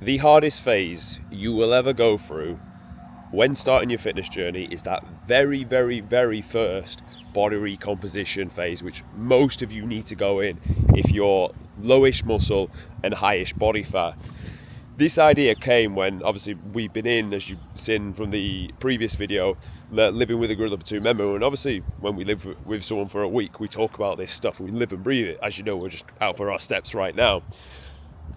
The hardest phase you will ever go through when starting your fitness journey is that very, very, very first body recomposition phase, which most of you need to go in if you're lowish muscle and highish body fat. This idea came when, obviously, we've been in, as you've seen from the previous video, living with a Gorilla Platoon member, and obviously when we live with someone for a week, we talk about this stuff, we live and breathe it. As you know, we're just out for our steps right now.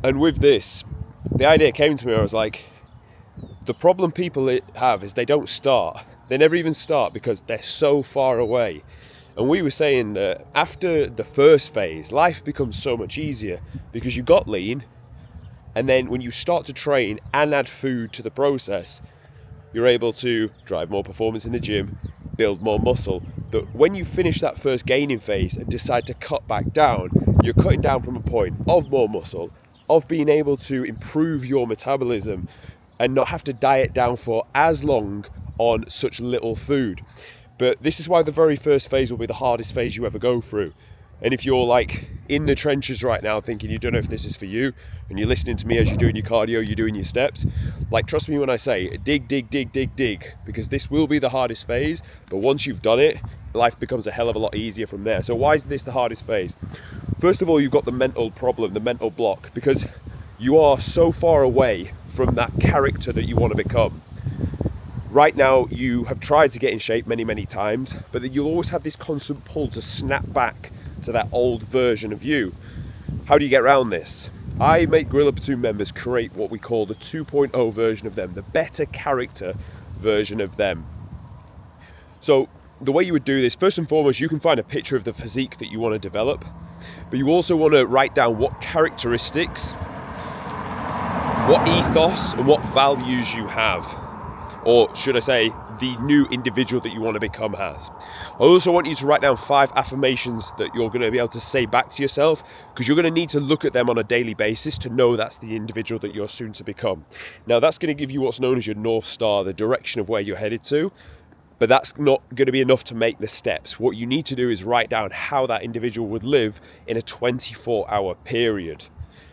And with this, the idea came to me, I was like, the problem people have is they don't start. They never even start because they're so far away. And we were saying that after the first phase, life becomes so much easier because you got lean, and then when you start to train and add food to the process, you're able to drive more performance in the gym, build more muscle. That when you finish that first gaining phase and decide to cut back down, you're cutting down from a point of more muscle, of being able to improve your metabolism and not have to diet down for as long on such little food. But this is why the very first phase will be the hardest phase you ever go through. And if you're like in the trenches right now thinking you don't know if this is for you, and you're listening to me as you're doing your cardio, you're doing your steps, like, trust me when I say dig, because this will be the hardest phase. But once you've done it, life becomes a hell of a lot easier from there. So why is this the hardest phase? First of all, you've got the mental problem, the mental block, because you are so far away from that character that you want to become. Right now, you have tried to get in shape many, many times, but you'll always have this constant pull to snap back to that old version of you. How do you get around this? I make Gorilla Platoon members create what we call the 2.0 version of them, the better character version of them. So the way you would do this, first and foremost, you can find a picture of the physique that you want to develop, but you also want to write down what characteristics, what ethos and what values you have, or should I say, the new individual that you want to become has. I also want you to write down 5 affirmations that you're going to be able to say back to yourself, because you're going to need to look at them on a daily basis to know that's the individual that you're soon to become. Now, that's going to give you what's known as your North Star, the direction of where you're headed to, but that's not going to be enough to make the steps. What you need to do is write down how that individual would live in a 24-hour period,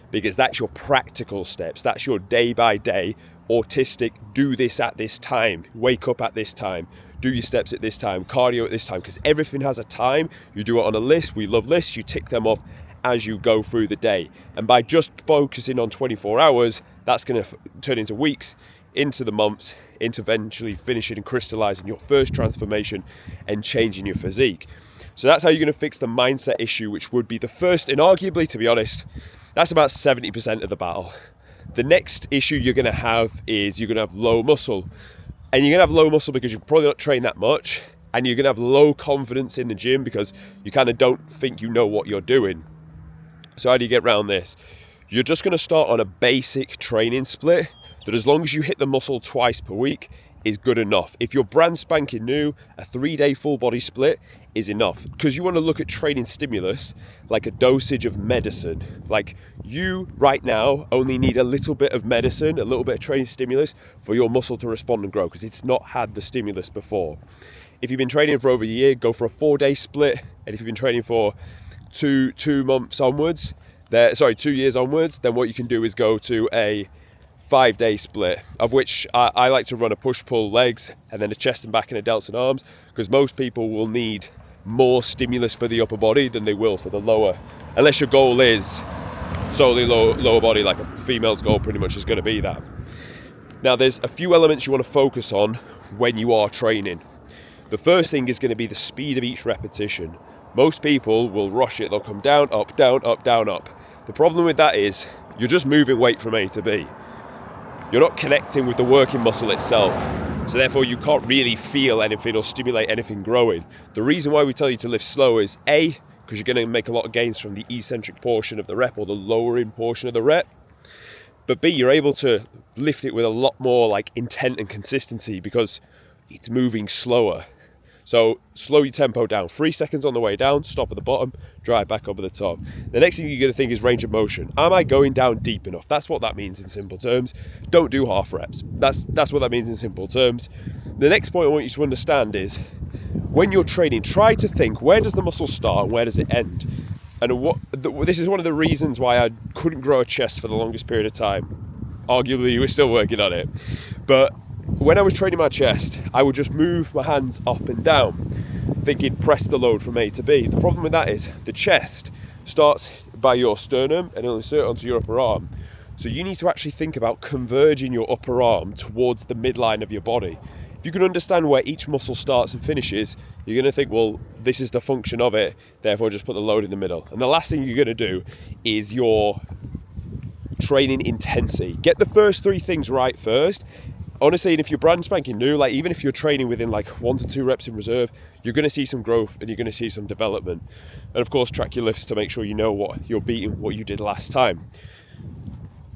because that's your practical steps. That's your day by day autistic, do this at this time, wake up at this time, do your steps at this time, cardio at this time, because everything has a time. You do it on a list. We love lists. You tick them off as you go through the day. And by just focusing on 24 hours, that's going to turn into weeks, into the months, into eventually finishing and crystallizing your first transformation and changing your physique. So that's how you're going to fix the mindset issue, which would be the first, and arguably, to be honest, that's about 70% of the battle. The next issue you're going to have is you're going to have low muscle. And you're going to have low muscle because you've probably not trained that much. And you're going to have low confidence in the gym because you kind of don't think you know what you're doing. So how do you get around this? You're just going to start on a basic training split that, as long as you hit the muscle twice per week, is good enough. If you're brand spanking new, a 3-day full body split is enough, because you want to look at training stimulus like a dosage of medicine. Like, you right now only need a little bit of medicine, a little bit of training stimulus for your muscle to respond and grow, because it's not had the stimulus before. If you've been training for over a year, go for a 4-day split. And if you've been training for 2 years onwards, then what you can do is go to a 5-day split, of which I like to run a push-pull legs and then a chest and back and a delts and arms, because most people will need more stimulus for the upper body than they will for the lower, unless your goal is solely lower body, like a female's goal pretty much is going to be that. Now, there's a few elements you want to focus on when you are training. The first thing is going to be the speed of each repetition. Most people will rush it. They'll come down, up, down, up, down, up. The problem with that is you're just moving weight from A to B. You're not connecting with the working muscle itself, so therefore you can't really feel anything or stimulate anything growing. The reason why we tell you to lift slow is A, because you're going to make a lot of gains from the eccentric portion of the rep or the lowering portion of the rep, but B, you're able to lift it with a lot more like intent and consistency because it's moving slower. So slow your tempo down, 3 seconds on the way down, stop at the bottom, drive back over the top. The next thing you're going to think is range of motion. Am I going down deep enough? That's what that means in simple terms. Don't do half reps. That's what that means in simple terms. The next point I want you to understand is, when you're training, try to think, where does the muscle start and where does it end? And this is one of the reasons why I couldn't grow a chest for the longest period of time. arguably we're still working on it. But when I was training my chest, I would just move my hands up and down, thinking press the load from A to B. The problem with that is the chest starts by your sternum and it'll insert onto your upper arm. So you need to actually think about converging your upper arm towards the midline of your body. If you can understand where each muscle starts and finishes, you're going to think, well, this is the function of it, therefore just put the load in the middle. And the last thing you're going to do is your training intensity. Get the first 3 things right first. Honestly, and if you're brand spanking new, like even if you're training within like 1 to 2 reps in reserve, you're going to see some growth and you're going to see some development. And of course, track your lifts to make sure you know what you're beating, what you did last time.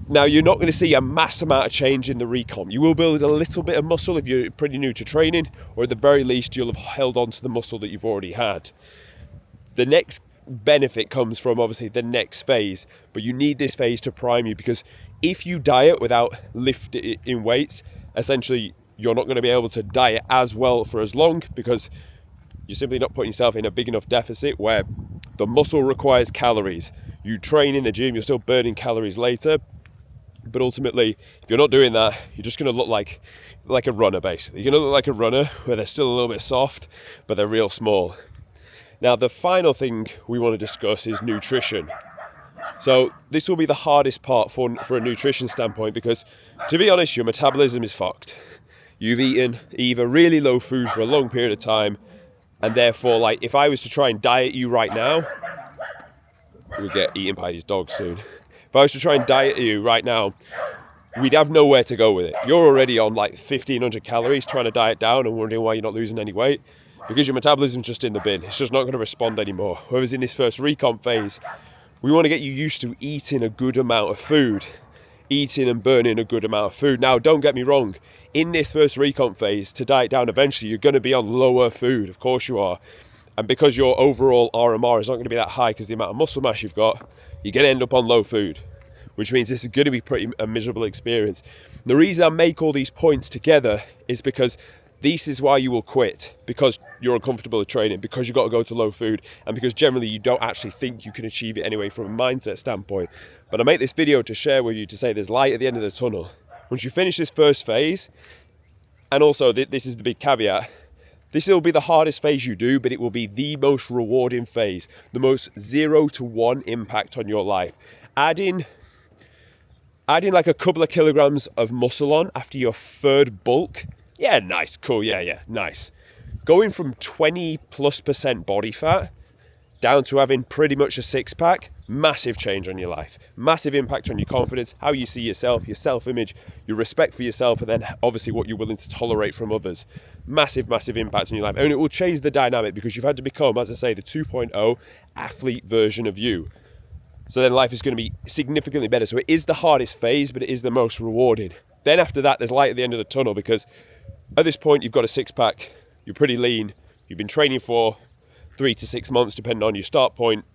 Now, you're not going to see a mass amount of change in the recomp. You will build a little bit of muscle if you're pretty new to training, or at the very least, you'll have held on to the muscle that you've already had. The next benefit comes from obviously the next phase, but you need this phase to prime you, because if you diet without lifting weights, essentially you're not going to be able to diet as well for as long, because you're simply not putting yourself in a big enough deficit where the muscle requires calories. You train in the gym, you're still burning calories later, but ultimately, if you're not doing that, you're just going to look like a runner, basically. You're going to look like a runner where they're still a little bit soft, but they're real small. Now, the final thing we want to discuss is nutrition. So this will be the hardest part for a nutrition standpoint, because to be honest, your metabolism is fucked. You've eaten either really low food for a long period of time, and therefore, like, if I was to try and diet you right now, we'll get eaten by these dogs soon. If I was to try and diet you right now, we'd have nowhere to go with it. You're already on like 1,500 calories trying to diet down and wondering why you're not losing any weight, because your metabolism's just in the bin. It's just not going to respond anymore. Whereas in this first recomp phase, we want to get you used to eating a good amount of food, eating and burning a good amount of food. Now, don't get me wrong. In this first recomp phase, to diet down eventually, you're going to be on lower food. Of course you are. And because your overall RMR is not going to be that high because the amount of muscle mass you've got, you're going to end up on low food, which means this is going to be a miserable experience. The reason I make all these points together is because this is why you will quit, because you're uncomfortable with training, because you've got to go to low food, and because generally you don't actually think you can achieve it anyway from a mindset standpoint. But I make this video to share with you to say there's light at the end of the tunnel. Once you finish this first phase, and also this is the big caveat, this will be the hardest phase you do, but it will be the most rewarding phase, the most 0 to 1 impact on your life. Adding like a couple of kilograms of muscle on after your third bulk, yeah, nice, cool, yeah, nice. Going from 20+% body fat down to having pretty much a 6-pack, massive change on your life, massive impact on your confidence, how you see yourself, your self-image, your respect for yourself, and then obviously what you're willing to tolerate from others. Massive impact on your life. And it will change the dynamic, because you've had to become, as I say, the 2.0 athlete version of you. So then life is going to be significantly better. So it is the hardest phase, but it is the most rewarding. Then after that, there's light at the end of the tunnel, because at this point, you've got a 6-pack, you're pretty lean, you've been training for 3 to 6 months, depending on your start point.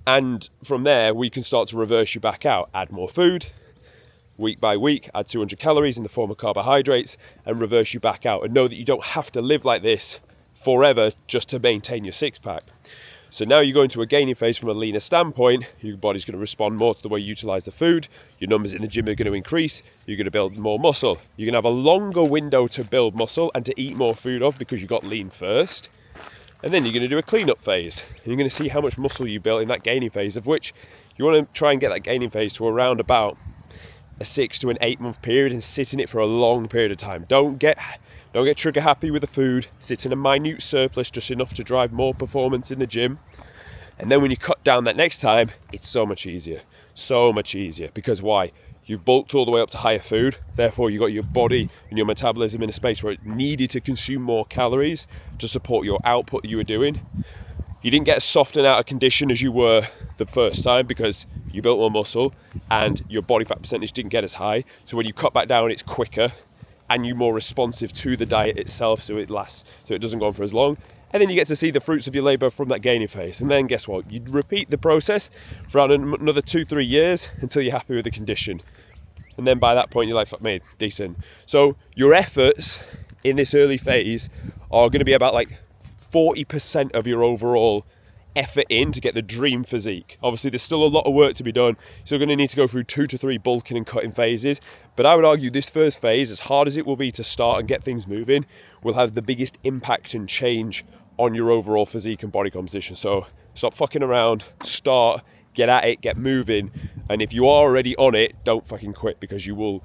And from there, we can start to reverse you back out. Add more food, week by week, add 200 calories in the form of carbohydrates, and reverse you back out. And know that you don't have to live like this forever just to maintain your 6-pack. So now you go into a gaining phase from a leaner standpoint. Your body's going to respond more to the way you utilize the food. Your numbers in the gym are going to increase. You're going to build more muscle. You're going to have a longer window to build muscle and to eat more food off, because you got lean first. And then you're going to do a cleanup phase. And you're going to see how much muscle you built in that gaining phase, of which you want to try and get that gaining phase to around about a 6 to an 8 month period, and sit in it for a long period of time. Don't get trigger happy with the food. Sit in a minute surplus, just enough to drive more performance in the gym. And then when you cut down that next time, it's so much easier. So much easier. Because why? You've bulked all the way up to higher food. Therefore, you got your body and your metabolism in a space where it needed to consume more calories to support your output that you were doing. You didn't get as soft and out of condition as you were the first time, because you built more muscle and your body fat percentage didn't get as high. So when you cut back down, it's quicker and you're more responsive to the diet itself, so it doesn't go on for as long. And then you get to see the fruits of your labor from that gaining phase. And then guess what? You repeat the process for another 2-3 years until you're happy with the condition. And then by that point, you're like, fuck me, decent. So your efforts in this early phase are going to be about like 40% of your overall effort in to get the dream physique. Obviously, there's still a lot of work to be done. So you're going to need to go through 2 to 3 bulking and cutting phases. But I would argue this first phase, as hard as it will be to start and get things moving, will have the biggest impact and change on your overall physique and body composition. So stop fucking around, start, get at it, get moving. And if you are already on it, don't fucking quit, because you will...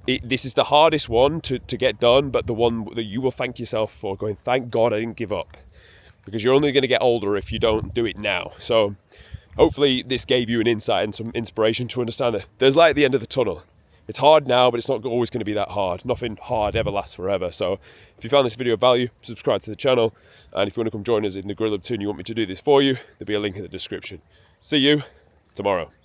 this is the hardest one to get done, but the one that you will thank yourself for, going, thank God I didn't give up. Because you're only going to get older if you don't do it now. So hopefully this gave you an insight and some inspiration to understand that there's light at the end of the tunnel. It's hard now, but it's not always going to be that hard. Nothing hard ever lasts forever. So if you found this video of value, subscribe to the channel. And if you want to come join us in the Gorilla Platoon, you want me to do this for you, there'll be a link in the description. See you tomorrow.